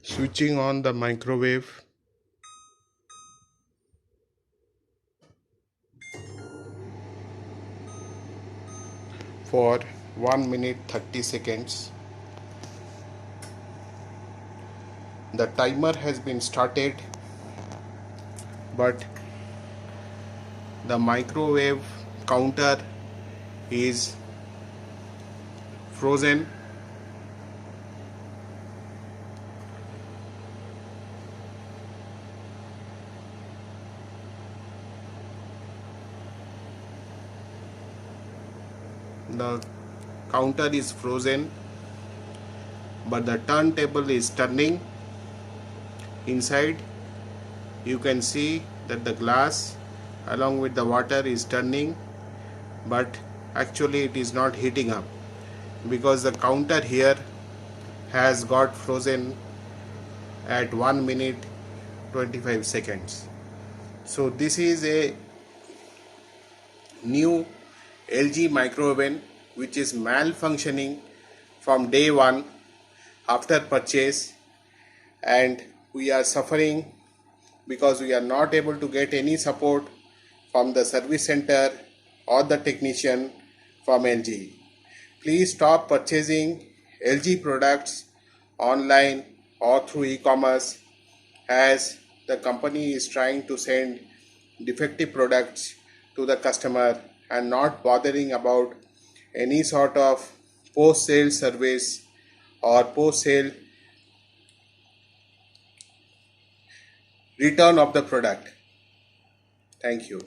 Switching on the microwave for 1 minute 30 seconds. The timer has been started, but the microwave counter is frozen. The counter is frozen, but the turntable is turning. Inside you can see that the glass along with the water is turning, but actually it is not heating up because the counter here has got frozen at 1 minute 25 seconds. So this is a new LG micro oven which is malfunctioning from day one after purchase, and we are suffering because we are not able to get any support from the service center or the technician from LG. Please stop purchasing LG products online or through e-commerce, as the company is trying to send defective products to the customer and not bothering about any sort of post-sale service or post-sale return of the product. Thank you.